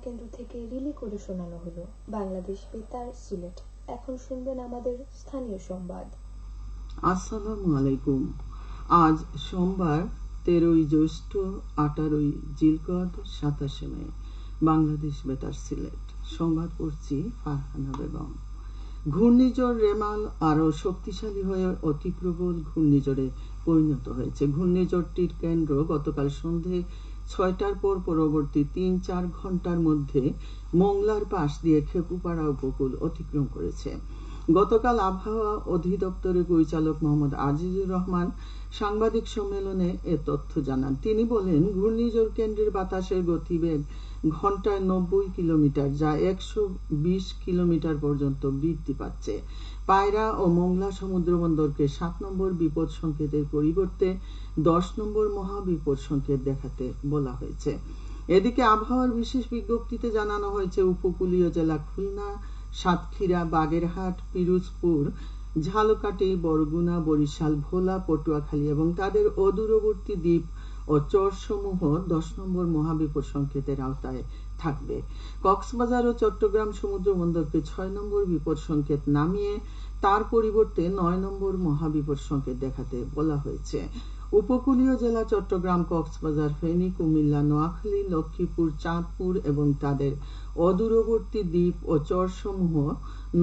কেন্দ্র থেকে রিলি করে শোনানো হলো বাংলাদেশ বেতার সিলেট। এখন শুনবেন আমাদের স্থানীয় সংবাদ। আসসালামু আলাইকুম। আজ সোমবার 13 জ্যৈষ্ঠ 18 জিলকদ 27 মে। বাংলাদেশ বেতার সিলেট সংবাদ পড়ছি ফারহানা বেগম। ঘূর্ণিঝড় রেমাল আরো শক্তিশালী হয়ে অতি প্রবল ঘূর্ণিঝড়ে পরিণত হয়েছে। ঘূর্ণিঝড়টির কেন্দ্র গতকাল সন্ধে 6টার পর পরবর্তী 3-4 ঘন্টার মধ্যে মোংলার পাশ দিয়ে খেপুপাড়া উপকূল অতিক্রম করেছে। গতকাল আবহাওয়া অধিদপ্তরের পরিচালক মোহাম্মদ আজিজুর রহমান সাংবাদিক সম্মেলনে এ তথ্য জানান। তিনি বলেন, ঘূর্ণিঝড় কেন্দ্রের বাতাসের গতিবেগ ঘন্টায় 90 কিলোমিটার, যা 120 কিলোমিটার পর্যন্ত বৃদ্ধি পাচ্ছে। পায়রা ও মোংলা সমুদ্র বন্দরকে 7 নম্বর বিপদ সংকেতের পরিবর্তে 10 নম্বর মহাবিপদ সংকেত দেখাতে বলা হয়েছে। এদিকে আবহাওয়ার বিশেষ বিজ্ঞপ্তিতে জানানো হয়েছে, উপকূলীয় জেলা খুলনা, সাতক্ষীরা, বাগেরহাট, পিরোজপুর, ঝালকাঠি, বরগুনা, বরিশাল, ভোলা, পটুয়াখালী এবং তাদের অদূরবর্তী দ্বীপ ও চরসমূহ 10 নম্বর মহাবিপদ সংকেতের আওতায় থাকবে। কক্সবাজার ও চট্টগ্রাম সমুদ্র বন্দরকে 6 নম্বর বিপদ সংকেত নামিয়ে তার পরিবর্তে 9 নম্বর মহাবিপদ সংকেত দেখাতে বলা হয়েছে। উপকূলীয় জেলা চট্টগ্রাম, কক্সবাজার, ফেনী, কুমিল্লা, নোয়াখালী, লক্ষ্মীপুর, চাঁদপুর এবং তাদের অদূরবর্তী দ্বীপ ও চরসমূহ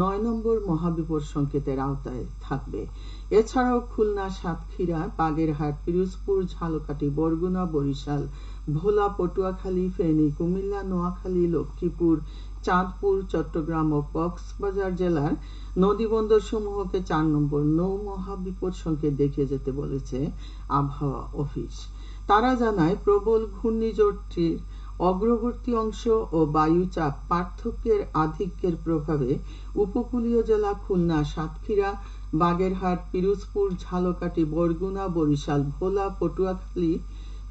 9 নম্বর মহাবিপদ সংকেতের আওতায় থাকবে। এছাড়াও খুলনা, সাতক্ষীরা, বাগেরহাট, পিরোজপুর, ঝালকাঠি, বরগুনা, বরিশাল, ভোলা, পটুয়াখালী, ফেনী, কুমিল্লা, নোয়াখালী, লক্ষ্মীপুর, চাঁদপুর, চট্টগ্রাম ও কক্সবাজার জেলার নদীবন্দর সমূহকে 4 নম্বর নৌ মহাবিপদ সংকেত দেখিয়ে যেতে বলেছে আবহাওয়া অফিস। তারা জানায়, প্রবল ঘূর্ণিঝড়টির অগ্রবর্তী অংশ ও বায়ুচাপ পার্থক্যের আধিক্যের প্রভাবে উপকূলীয় জেলা খুলনা, সাতক্ষীরা, বাগেরহাট, পিরোজপুর, ঝালকাঠি, বরগুনা, বরিশাল, ভোলা, পটুয়াখালী,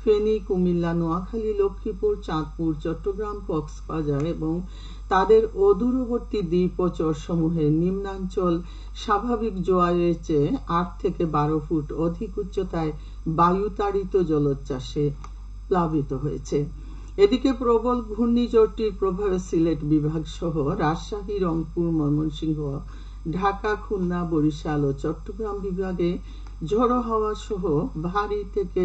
ফেনী, কুমিল্লা, নোয়াখালী, লক্ষ্মীপুর, চাঁদপুর, চট্টগ্রাম, কক্সবাজার এবং তাদের অদূরবর্তী দ্বীপ ও চরসমূহের নিম্নাঞ্চল স্বাভাবিক জোয়ারের চেয়ে 8 থেকে 12 ফুট অধিক উচ্চতায় বায়ুতাড়িত জলোচ্ছ্বাসে প্লাবিত হয়েছে। এদিকে প্রবল ঘূর্ণিঝড়টির প্রভাবে সিলেট বিভাগ সহ রাজশাহী, রংপুর, ময়মনসিংহ, ঢাকা, খুলনা, বরিশাল ও চট্টগ্রাম বিভাগে ঝোড়ো হাওয়া সহ ভারী থেকে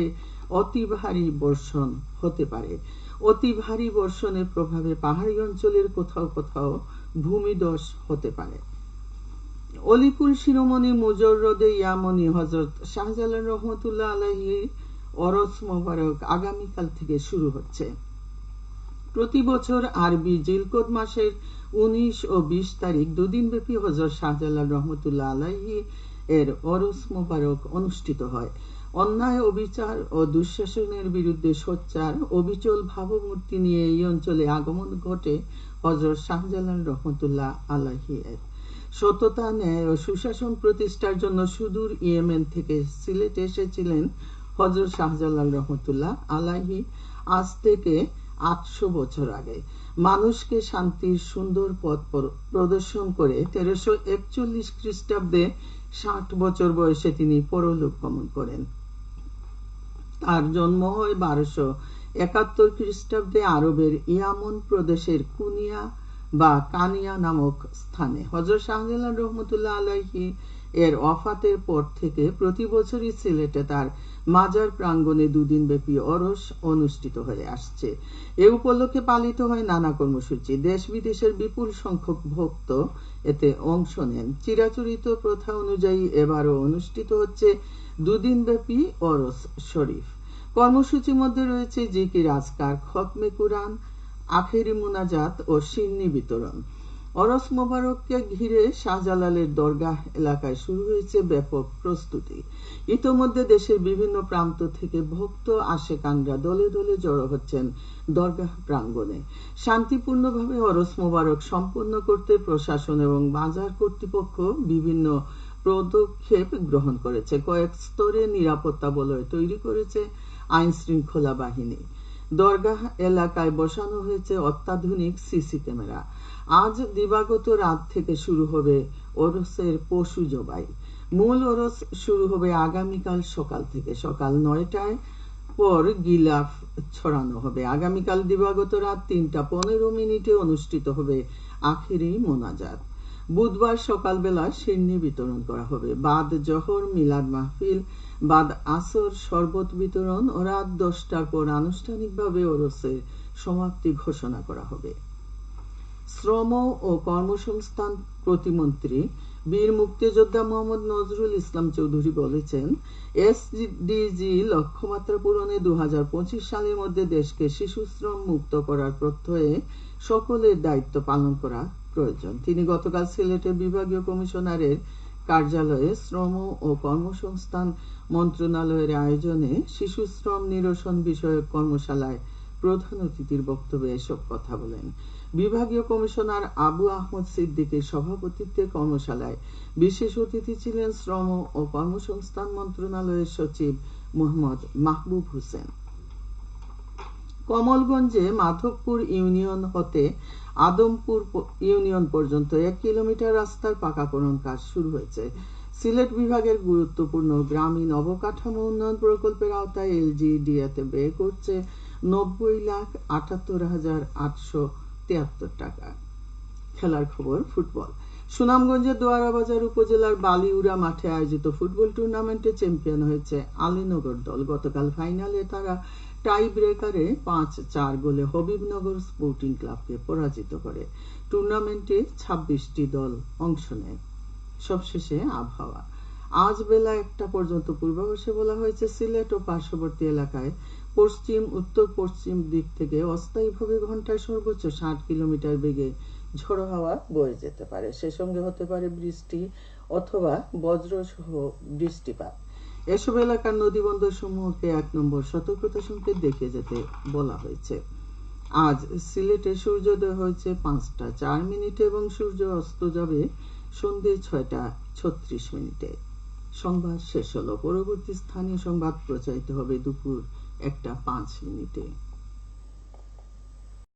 অতি ভারী বর্ষণ হতে পারে। অতি ভারী বর্ষণের প্রভাবে পাহাড়ি অঞ্চলের কোথাও কোথাও ভূমিধস হতে পারে। অলিপুর শিরোমণি মুজররদে ইয়ামনি হযরত শাহজালাল রহমতুল্লাহ আলাইহি ওরস মোবারক আগামীকাল থেকে শুরু হচ্ছে। প্রতি বছর আরবি জিলকদ মাসের 19 ও 20 তারিখ দুদিনব্যাপী হযরত শাহজালাল রহমতুল্লাহ আলাইহি এর ওরস মোবারক অনুষ্ঠিত হয়। অন্যায়, অবিচার ও দুঃশাসনের বিরুদ্ধে সোচ্চার অবিচল ভাবমূর্তি নিয়ে এই অঞ্চলে আগমন ঘটে হযরত শাহজালাল রহমতুল্লাহ আলাইহি এর। সততা, ন্যায় ও সুশাসন প্রতিষ্ঠার জন্য সুদূর ইয়েমেন থেকে সিলেটে এসেছিলেন হযরত শাহজালাল রহমতুল্লাহ আলাইহি আজ থেকে 800 বছর আগে। মানুষকে শান্তির সুন্দর পথ প্রদর্শন করে 1341 খ্রিস্টাব্দে 60 বছর বয়সে তিনি পরলোক গমন করেন। তার জন্ম হয় 1271 খ্রিস্টাব্দে আরবের ইয়ামন প্রদেশের কুনিয়া বা কানিয়া নামক স্থানে। হযরত শাহজালাল রহমতুল্লাহ আলাইহি এর ওয়াফাতের পর থেকে প্রতি বছরই সিলেটে তার মাজার প্রাঙ্গণে 2 দিন ব্যাপী ওরস অনুষ্ঠিত হয়ে আসছে। এ উপলক্ষে পালিত হয় নানা কর্মসূচি। দেশ বিদেশের বিপুল সংখ্যক ভক্ত এতে অংশ নেন। চিরাচরিত প্রথা অনুযায়ী এবারও অনুষ্ঠিত হচ্ছে 2 দিন ব্যাপী ওরস শরীফ। কর্মসূচির মধ্যে রয়েছে জিকির, আজকার, খতমে কুরআন, আখেরি মুনাজাত ও সিন্নি বিতরণ। ওরস মোবারককে ঘিরে শাহজালালের দরগাহ এলাকায় শুরু হয়েছে ব্যাপক প্রস্তুতি। ইতোমধ্যে দেশের বিভিন্ন প্রান্ত থেকে ভক্ত আশেকানরা দলে দলে জড়ো হচ্ছেন দরগাহ প্রাঙ্গণে। শান্তিপূর্ণভাবে ওরস মোবারক সম্পন্ন করতে প্রশাসন এবং বাজার কর্তৃপক্ষ বিভিন্ন পদক্ষেপ গ্রহণ করেছে। কয়েক স্তরে নিরাপত্তা বলয় তৈরি করেছে আইন শৃঙ্খলা বাহিনী। দরগাহ এলাকায় বসানো হয়েছে অত্যাধুনিক সিসি ক্যামেরা। আজ দিবাগত রাত থেকে শুরু হবে ওরসের পশু জবাই। মূল ওরস শুরু হবে আগামীকাল সকাল থেকে। সকাল 9টায় পর গিলাফ ছড়ানো হবে। আগামীকাল দিবাগত রাত 3:15 অনুষ্ঠিত হবে আখেরি মোনাজাত। বুধবার সকালবেলা শিরনি বিতরণ করা হবে। বাদ জোহর মিলাদ মাহফিল, বাদ আসর শরবত বিতরণ ও রাত 10টার পর আনুষ্ঠানিকভাবে ওরসের সমাপ্তি ঘোষণা করা হবে। শ্রম ও কর্মসংস্থান প্রতিমন্ত্রী বীর মুক্তিযোদ্ধা মোহাম্মদ নজরুল ইসলাম চৌধুরী বলেছেন, এসডিজি লক্ষ্যমাত্রা পূরণে 2025 সালের মধ্যে দেশকে শিশুশ্রম মুক্ত করার প্রত্যয়ে সকলের দায়িত্ব পালন করা প্রয়োজন। তিনি গতকাল সিলেটের বিভাগীয় কমিশনারের কার্যালয়ে শ্রম ও কর্মসংস্থান মন্ত্রণালয়ের আয়োজনে শিশু শ্রম নিরসন বিষয়ক কর্মশালায় প্রধান অতিথির বক্তব্যে এসব কথা বলেন। বিভাগীয় কমিশনার আবু আহমদ সিদ্দিকের সভাপতিত্বে কর্মশালায় বিশেষ অতিথি ছিলেন শ্রম ও কর্মসংস্থান মন্ত্রণালয়ের সচিব মোহাম্মদ মাহবুব হোসেন। কমলগঞ্জে মাধবপুর ইউনিয়ন হতে আদমপুর ইউনিয়ন পর্যন্ত 1 কিলোমিটার রাস্তার পাকাকরণ কাজ শুরু হয়েছে। সিলেট বিভাগের গুরুত্বপূর্ণ গ্রামীণ অবকাঠামো উন্নয়ন প্রকল্পের আওতায় এলজিইডিএতে ব্যয় করছে 90,78,873 টাকা। খেলার খবর ফুটবল। সুনামগঞ্জের দোয়ারাবাজার উপজেলার বালিউরা মাঠে আয়োজিত ফুটবল টুর্নামেন্টে চ্যাম্পিয়ন হয়েছে আলীনগর দল। গতকাল ফাইনালে তারা টাই ব্রেকারে 5-4 গোলে হবিবনগর স্পোর্টিং ক্লাবকে পরাজিত করে। টুর্নামেন্টে 26টি দল অংশ নেয়। সবশেষে আবহাওয়া। আজ বেলা 1টা পর্যন্ত পূর্বাভাসে বলা হয়েছে সিলেট ও পার্শ্ববর্তী এলাকায় পশ্চিম উত্তর পশ্চিম দিক থেকে অস্থায়ীভাবে ঘন্টায় সর্বোচ্চ 60 কিলোমিটার বেগে ঝড়ো হাওয়া বয়ে যেতে পারে। সে সঙ্গে হতে পারে বৃষ্টি অথবা বজ্রসহ বৃষ্টিপাত। এসব এলাকার নদীবন্দর সমূহকে 1 নম্বর সতর্কতা সংকেত দেখে যেতে বলা হয়েছে। আজ সিলেটে সূর্যোদয় হয়েছে 5:04 এবং সূর্য অস্ত যাবে সন্ধ্যে 6:36। সংবাদ শেষ হলো। পরবর্তী স্থানীয় সংবাদ প্রচারিত হবে দুপুর 1:05।